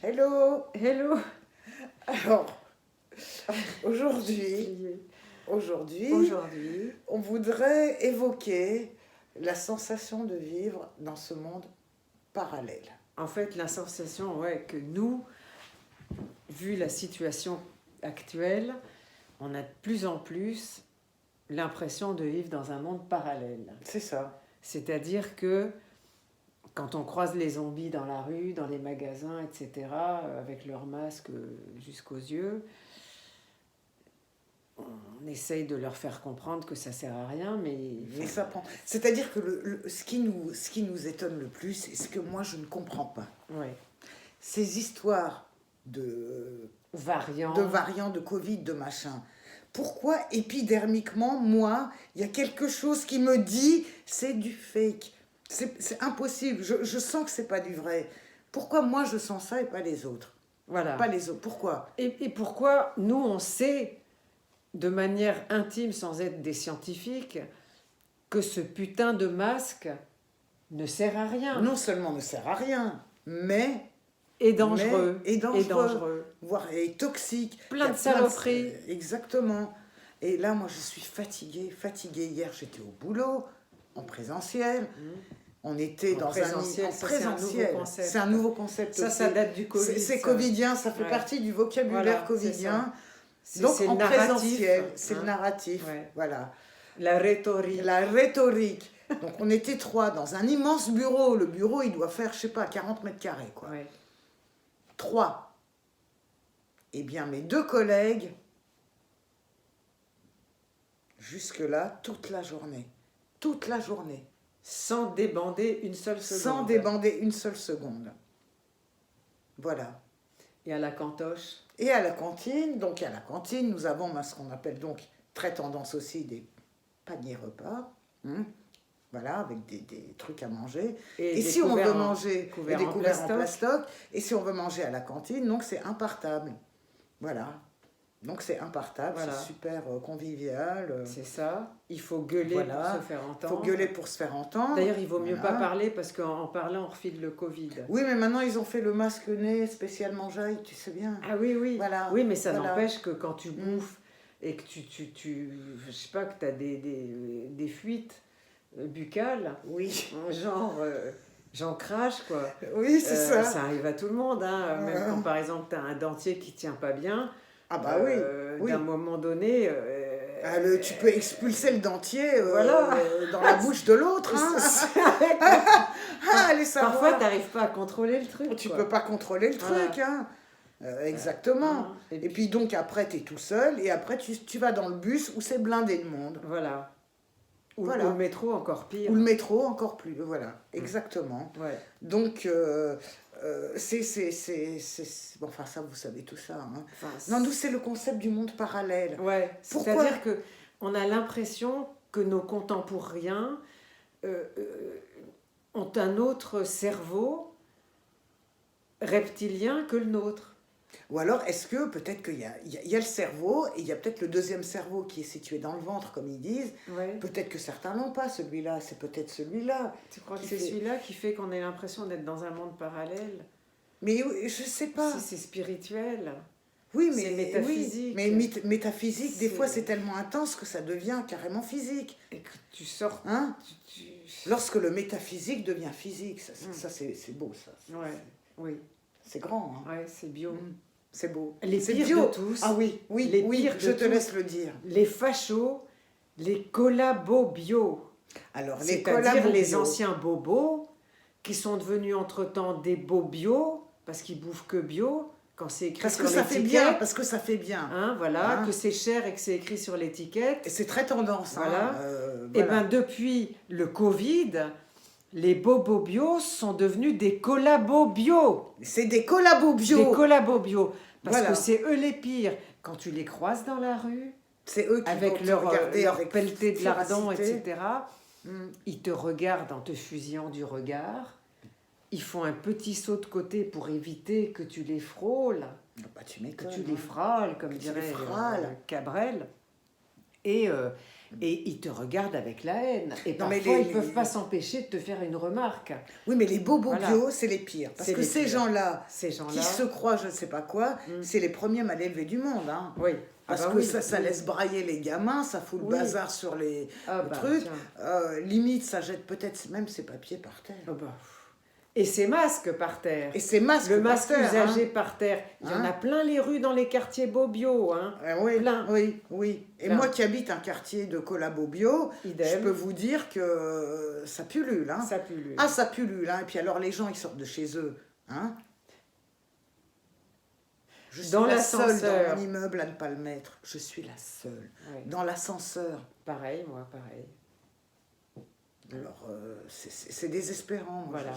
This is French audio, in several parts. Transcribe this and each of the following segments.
Hello. Hello. Alors, aujourd'hui, on voudrait évoquer la sensation de vivre dans ce monde parallèle. En fait, la sensation, que nous, vu la situation actuelle, on a de plus en plus l'impression de vivre dans un monde parallèle. C'est ça. C'est-à-dire que quand on croise les zombies dans la rue, dans les magasins, etc., avec leurs masques jusqu'aux yeux, on essaye de leur faire comprendre que ça sert à rien, mais ça prend. C'est-à-dire que ce qui nous étonne le plus, et ce que moi je ne comprends pas, ces histoires de variants, de Covid, de machin. Pourquoi épidermiquement, moi, il y a quelque chose qui me dit c'est du fake. C'est impossible. Je sens que c'est pas du vrai. Pourquoi moi je sens ça et pas les autres? Voilà. Pas les autres. Pourquoi? Et pourquoi nous on sait de manière intime, sans être des scientifiques, que ce putain de masque ne sert à rien. Non seulement ne sert à rien, mais est dangereux. Et dangereux. Voire est toxique. Plein de saloperies. Exactement. Et là, moi, je suis fatiguée. Hier, j'étais au boulot, en présentiel. On était dans présentiel, c'est un nouveau concept. Ça date du Covid. C'est covidien, ça fait partie du vocabulaire covidien. Donc en présentiel, c'est le narratif. Voilà. La rhétorique. Donc on était 3 dans un immense bureau. Le bureau, il doit faire, 40 mètres carrés, quoi. 3. Eh bien, mes 2 collègues, jusque-là, toute la journée. Sans débander une seule seconde. Voilà. Et à la cantoche. Et à la cantine, nous avons ce qu'on appelle donc, très tendance aussi, des paniers repas. Voilà, avec des trucs à manger. Et si on veut manger, des couverts en plastoc. Et si on veut manger à la cantine, donc c'est impartable. Voilà. Donc c'est impartable, c'est super convivial. C'est ça. Il faut gueuler pour se faire entendre. Il faut gueuler pour se faire entendre. D'ailleurs, il vaut mieux pas parler parce qu'en parlant, on refile le Covid. Oui, mais maintenant, ils ont fait le masque nez spécialement jaille, tu sais bien. Ah oui. Voilà. Oui, mais ça n'empêche que quand tu bouffes et que je sais pas, que tu as des fuites buccales, genre... J'en crache, quoi. Oui, c'est ça. Ça arrive à tout le monde, hein. Même quand, par exemple, tu as un dentier qui tient pas bien. Ah bah oui. D'un moment donné... tu peux expulser le dentier dans la bouche de l'autre. Allez savoir. Parfois, tu n'arrives pas à contrôler le truc. Tu peux pas contrôler le truc. Exactement. Et puis donc, après, tu es tout seul. Et après, tu vas dans le bus où c'est blindé de monde. Voilà. Ou le métro, encore pire. Ou le métro, encore plus. Voilà, exactement. Donc, bon, enfin, ça, vous savez tout ça. Hein. Non, nous, c'est le concept du monde parallèle. C'est-à-dire qu'on a l'impression que nos contemporains ont un autre cerveau reptilien que le nôtre. Ou alors, est-ce que peut-être qu'il y a le cerveau, et il y a peut-être le deuxième cerveau qui est situé dans le ventre, comme ils disent. Peut-être que certains l'ont pas, celui-là. C'est peut-être celui-là. Tu crois que c'est celui-là qui fait qu'on ait l'impression d'être dans un monde parallèle? Mais je sais pas. Si c'est spirituel. Oui, mais c'est métaphysique. Oui, mais métaphysique, des fois, c'est tellement intense que ça devient carrément physique. Et que tu sors... Lorsque le métaphysique devient physique, ça c'est beau, ça. Oui. C'est grand. Hein. C'est bio. C'est beau. Les pires de tous. Ah oui, je te laisse le dire. Les fachos, les collabos-bio. Alors, c'est-à-dire les anciens bobos qui sont devenus entre-temps des beaux bio, parce qu'ils bouffent que bio, quand c'est écrit sur l'étiquette. Parce que ça fait bien. Que c'est cher et que c'est écrit sur l'étiquette. Et c'est très tendance. Et bien, depuis le Covid... Les bobos bio sont devenus des collabos bio. C'est des collabos bio. Des collabos bio. Parce que c'est eux les pires. Quand tu les croises dans la rue, c'est eux qui avec leur pelleté de lardons, etc., ils te regardent en te fusillant du regard. Ils font un petit saut de côté pour éviter que tu les frôles. Tu m'étonnes. Que tu les frôles, comme dirait Cabrel. Et Et ils te regardent avec la haine. Et parfois, ils ne peuvent pas s'empêcher de te faire une remarque. Oui, mais les bobos bio, c'est les pires. Parce que ces gens-là, qui se croient je ne sais pas quoi, c'est les premiers mal élevés du monde. Hein. Oui. Parce que ça laisse brailler les gamins, ça fout le bazar sur les trucs. Limite, ça jette peut-être même ses papiers par terre. Et ses masques par terre. Et ses masques le masque usagé par terre. Il y en a plein les rues dans les quartiers beau bio. Hein. Oui, plein. Oui. Et moi qui habite un quartier de collabo bio, je peux vous dire que ça pullule. Hein. Ça pullule. Ah, ça pullule. Hein. Et puis alors, les gens, ils sortent de chez eux. Hein. Je suis la seule dans mon immeuble à ne pas le mettre. Je suis la seule. Oui. Dans l'ascenseur. Pareil, moi, pareil. Alors, c'est désespérant. Voilà.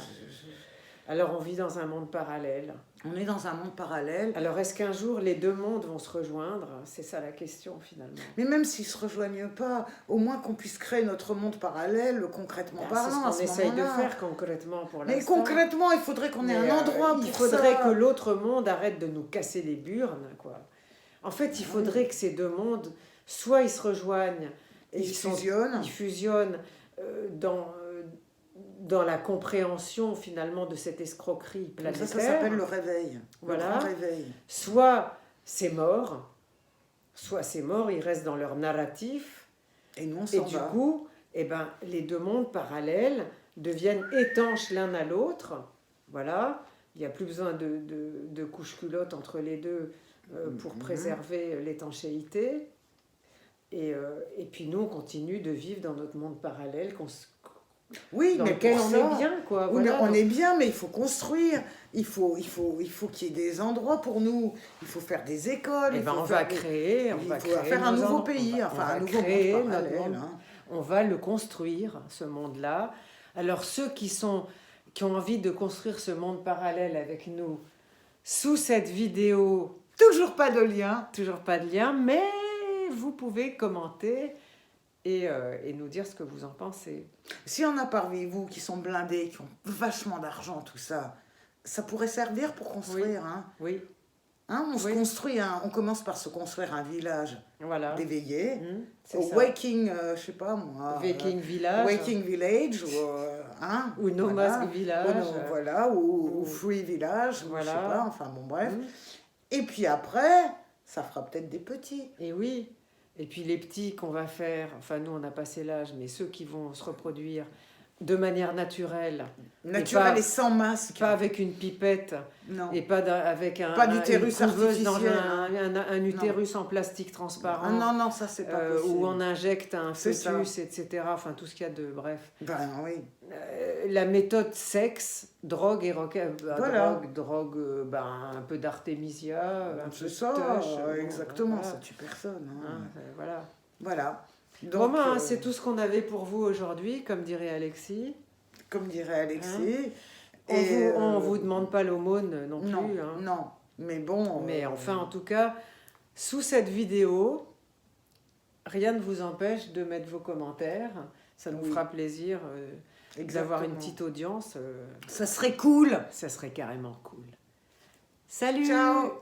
Alors, on vit dans un monde parallèle. On est dans un monde parallèle. Alors, est-ce qu'un jour, les deux mondes vont se rejoindre? C'est ça la question, finalement. Mais même s'ils ne se rejoignent pas, au moins qu'on puisse créer notre monde parallèle, concrètement parlant. C'est ce qu'on essaye de faire concrètement pour l'instant. Mais concrètement, il faudrait qu'on ait un endroit pour ça. Il faudrait que l'autre monde arrête de nous casser les burnes, quoi. En fait, il faudrait que ces deux mondes, soit ils se rejoignent, et ils fusionnent dans la compréhension finalement de cette escroquerie planétaire. Ça s'appelle le réveil. Voilà. Le grand réveil. Soit c'est mort, ils restent dans leur narratif. Et nous, on s'en va. Et du coup, les deux mondes parallèles deviennent étanches l'un à l'autre. Voilà. Il n'y a plus besoin de couche-culotte entre les deux pour préserver l'étanchéité. Et puis nous, on continue de vivre dans notre monde parallèle dans lequel on est bien, quoi. Oui, voilà, on est bien, mais il faut construire. Il faut qu'il y ait des endroits pour nous. Il faut faire des écoles. On va créer un nouveau pays, un nouveau monde parallèle. On va le construire, ce monde-là. Alors ceux qui ont envie de construire ce monde parallèle avec nous, sous cette vidéo, toujours pas de lien, mais vous pouvez commenter et nous dire ce que vous en pensez. S'il y en a parmi vous qui sont blindés, qui ont vachement d'argent, tout ça, ça pourrait servir pour construire. Oui. Se construit, on commence par se construire un village d'éveillés. Waking, je sais pas moi. Waking Village. Waking Village. Ou No Mask Village. Ou Free Village. Ou je sais pas, enfin bon, bref. Et puis après, ça fera peut-être des petits. Et oui. Et puis les petits qu'on va faire, enfin nous on a passé l'âge, mais ceux qui vont se reproduire de manière naturelle. Et sans masque. Pas avec une pipette. Non. Et pas avec pas d'utérus artificiel. Dans un utérus en plastique transparent. Non, ça c'est pas possible. Où on injecte un fœtus, etc. Enfin tout ce qu'il y a de bref. Oui. La méthode sexe, drogue et drogue, un peu d'artémisia. C'est ça, exactement, ça tue personne. Voilà. Donc, c'est tout ce qu'on avait pour vous aujourd'hui, comme dirait Alexis. On vous demande pas l'aumône non plus. Non, mais bon... Mais enfin, en tout cas, sous cette vidéo, rien ne vous empêche de mettre vos commentaires. Ça nous fera plaisir d'avoir une petite audience. Ça serait cool. Ça serait carrément cool. Salut. Ciao.